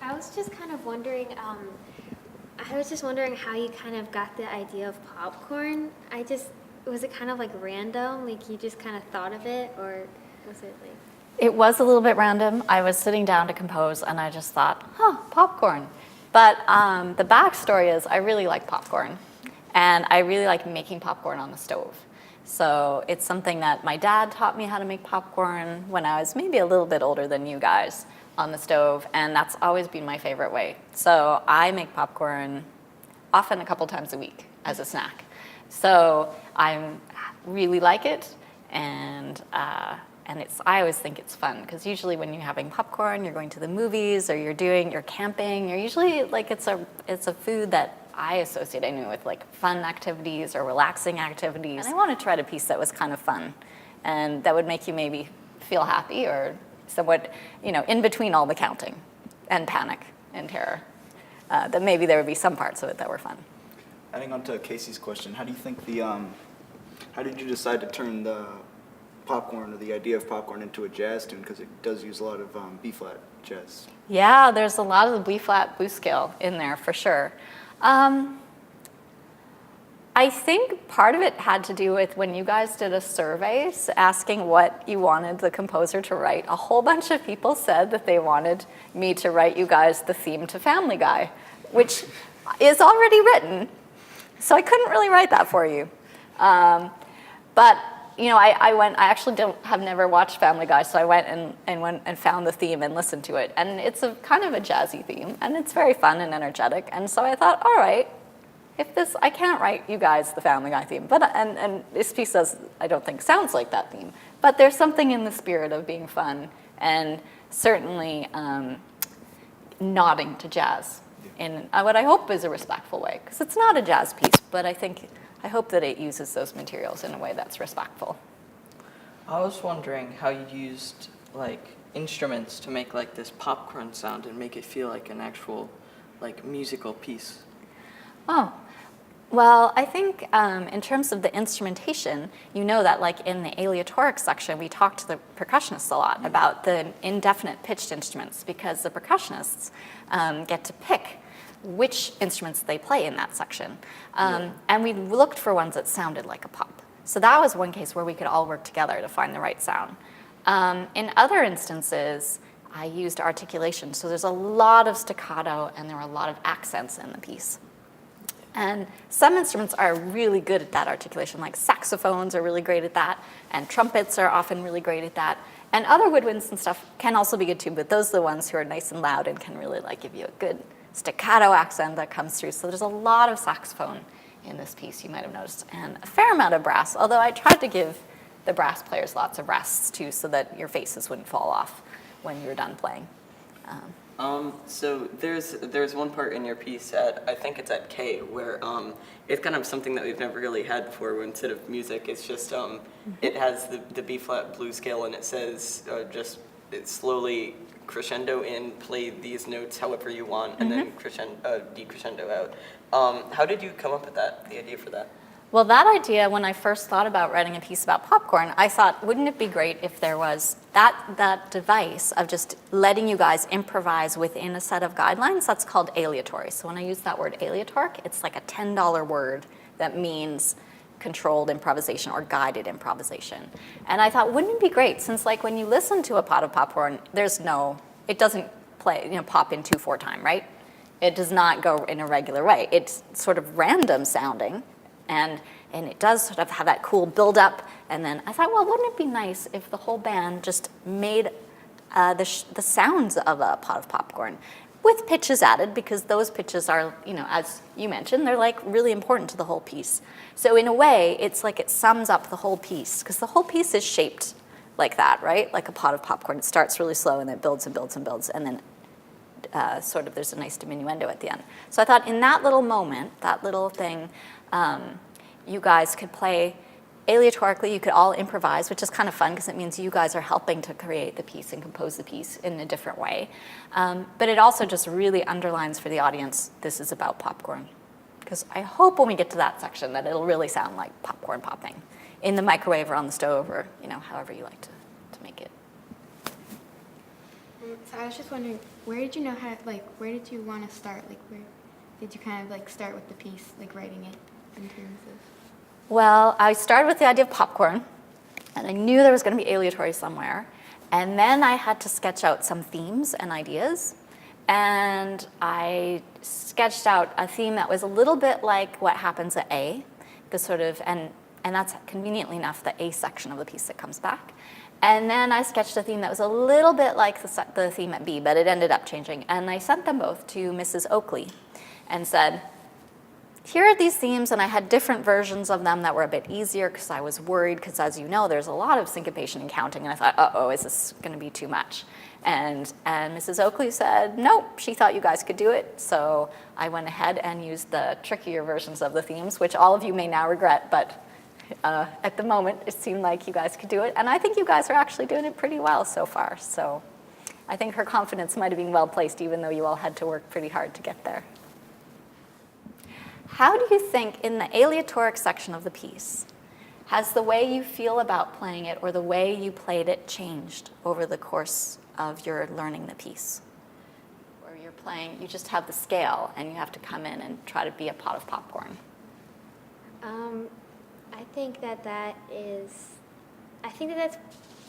I was just kind of wondering, how you kind of got the idea of popcorn. Was it kind of like random? Like you just kind of thought of it, or was it like? It was a little bit random. I was sitting down to compose and I just thought, popcorn. But the backstory is I really like popcorn. And I really like making popcorn on the stove. So it's something that my dad taught me how to make popcorn when I was maybe a little bit older than you guys on the stove. And that's always been my favorite way. So I make popcorn often a couple times a week as a snack. So I really like it. And I always think it's fun because usually when you're having popcorn, you're going to the movies or you're camping. You're usually like it's a food that I associate anyway with like fun activities or relaxing activities. And I wanted to write a piece that was kind of fun and that would make you maybe feel happy or somewhat, in between all the counting and panic and terror. That maybe there would be some parts of it that were fun. Adding on to Casey's question, how do you think how did you decide to turn the popcorn or the idea of popcorn into a jazz tune? Because it does use a lot of B-flat jazz. Yeah, there's a lot of the B-flat blues scale in there for sure. I think part of it had to do with when you guys did a survey asking what you wanted the composer to write. A whole bunch of people said that they wanted me to write you guys the theme to Family Guy, which is already written. So I couldn't really write that for you. But I actually have never watched Family Guy, so I went and found the theme and listened to it. And it's a kind of a jazzy theme, and it's very fun and energetic. And so I thought, all right, I can't write you guys the Family Guy theme, and this piece I don't think sounds like that theme. But there's something in the spirit of being fun and certainly nodding to jazz in what I hope is a respectful way, because it's not a jazz piece, but I hope that it uses those materials in a way that's respectful. I was wondering how you used instruments to make this popcorn sound and make it feel like an actual musical piece. Oh, well, I think in terms of the instrumentation, that in the aleatoric section, we talked to the percussionists a lot about the indefinite pitched instruments because the percussionists get to pick which instruments they play in that section. And we looked for ones that sounded like a pop. So that was one case where we could all work together to find the right sound. In other instances, I used articulation. So there's a lot of staccato and there are a lot of accents in the piece. And some instruments are really good at that articulation, like saxophones are really great at that, and trumpets are often really great at that. And other woodwinds and stuff can also be good too, but those are the ones who are nice and loud and can really give you a good staccato accent that comes through. So there's a lot of saxophone in this piece, you might have noticed, and a fair amount of brass, although I tried to give the brass players lots of rests too so that your faces wouldn't fall off when you're done playing. So there's one part in your piece I think it's at K, where it's kind of something that we've never really had before, where instead of music, it's just, it has the B-flat blues scale, and it says it's slowly crescendo in, play these notes however you want, and then decrescendo out. How did you come up with the idea for that? Well, that idea, when I first thought about writing a piece about popcorn, I thought, wouldn't it be great if there was that device of just letting you guys improvise within a set of guidelines? That's called aleatory. So when I use that word aleatoric, it's like a $10 word that means controlled improvisation or guided improvisation. And I thought, wouldn't it be great, since when you listen to a pot of popcorn, it doesn't play, pop in 2/4 time, right? It does not go in a regular way. It's sort of random sounding. And it does sort of have that cool build-up. And then I thought, well, wouldn't it be nice if the whole band just made the sounds of a pot of popcorn with pitches added, because those pitches are, as you mentioned, they're really important to the whole piece. So in a way, it's it sums up the whole piece, because the whole piece is shaped like that, right? Like a pot of popcorn. It starts really slow and then it builds and builds and builds, and then there's a nice diminuendo at the end. So I thought in that little moment, that little thing, you guys could play aleatorically, you could all improvise, which is kind of fun because it means you guys are helping to create the piece and compose the piece in a different way. But it also just really underlines for the audience, this is about popcorn. Because I hope when we get to that section that it'll really sound like popcorn popping in the microwave or on the stove or, however you like to make it. So I was just wondering, where did you know how, like, where did you want to start? Like, where did you kind of, like, start with the piece, like, writing it in terms of? Well, I started with the idea of popcorn, and I knew there was going to be aleatory somewhere. And then I had to sketch out some themes and ideas. And I sketched out a theme that was a little bit like what happens at A, the sort of, and that's conveniently enough the A section of the piece that comes back. And then I sketched a theme that was a little bit like the theme at B, but it ended up changing. And I sent them both to Mrs. Oakley and said, here are these themes, and I had different versions of them that were a bit easier because I was worried, because as you know, there's a lot of syncopation and counting, and I thought, uh-oh, is this going to be too much? And Mrs. Oakley said, nope, she thought you guys could do it, so I went ahead and used the trickier versions of the themes, which all of you may now regret, but at the moment, it seemed like you guys could do it, and I think you guys are actually doing it pretty well so far, so I think her confidence might have been well placed, even though you all had to work pretty hard to get there. How do you think, in the aleatoric section of the piece, has the way you feel about playing it or the way you played it changed over the course of your learning the piece? Where you're playing, you just have the scale and you have to come in and try to be a pot of popcorn. I think that's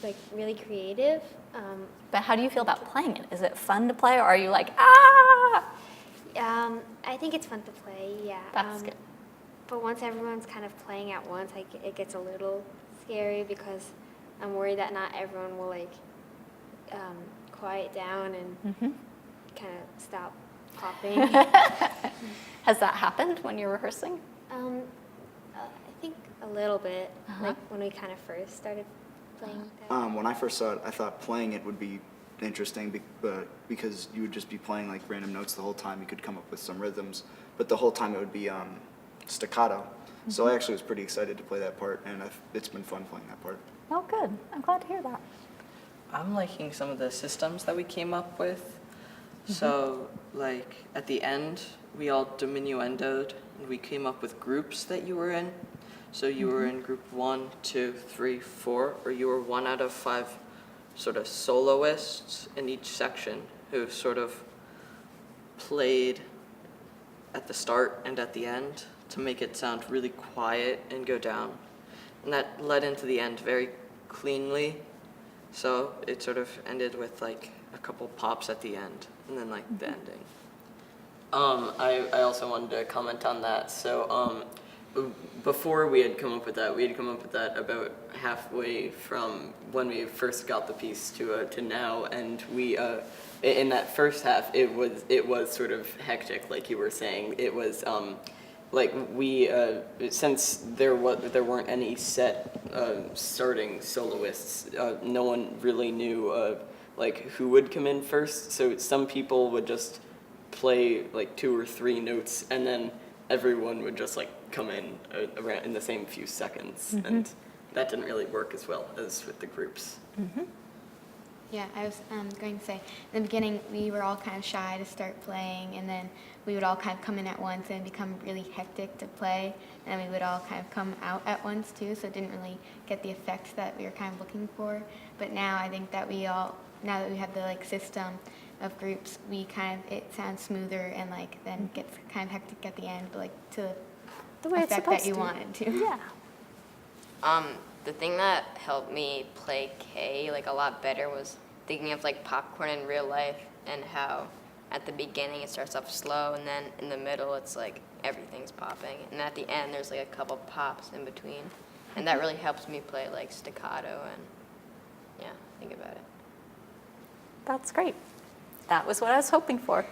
like really creative. But how do you feel about playing it? Is it fun to play, or are you like, ah? I think it's fun to play, yeah. That's good. But once everyone's kind of playing at once, it gets a little scary because I'm worried that not everyone will like quiet down and kind of stop popping. Has that happened when you're rehearsing? I think a little bit, like when we kind of first started playing that. When I first saw it, I thought playing it would be interesting, because you would just be playing like random notes the whole time. You could come up with some rhythms, but the whole time it would be staccato. So I actually was pretty excited to play that part, and it's been fun playing that part. Oh, good. I'm glad to hear that. I'm liking some of the systems that we came up with. So, like, at the end, we all diminuendoed, and we came up with groups that you were in. So you were in group 1, 2, 3, 4, or you were 1 out of 5 sort of soloists in each section who sort of played at the start and at the end to make it sound really quiet and go down. And that led into the end very cleanly. So it sort of ended with like a couple pops at the end and then like the ending. I also wanted to comment on that. So before we had come up with that, about halfway from when we first got the piece to now, and we in that first half it was sort of hectic, like you were saying. It was like we since there weren't any set starting soloists, no one really knew like who would come in first. So some people would just play like 2 or 3 notes, and then everyone would just like come in around in the same few seconds, and that didn't really work as well as with the groups. Yeah, I was going to say, in the beginning, we were all kind of shy to start playing, and then we would all kind of come in at once and become really hectic to play, and we would all kind of come out at once too, so it didn't really get the effects that we were kind of looking for. But now I think that now that we have the like system of groups, it sounds smoother and like then gets kind of hectic at the end, but like to The way it's effect supposed that you to. wanted to. Yeah. The thing that helped me play K like a lot better was thinking of like popcorn in real life, and how at the beginning it starts off slow, and then in the middle it's like everything's popping, and at the end there's like a couple pops in between, and that really helps me play like staccato and think about it. That's great. That was what I was hoping for.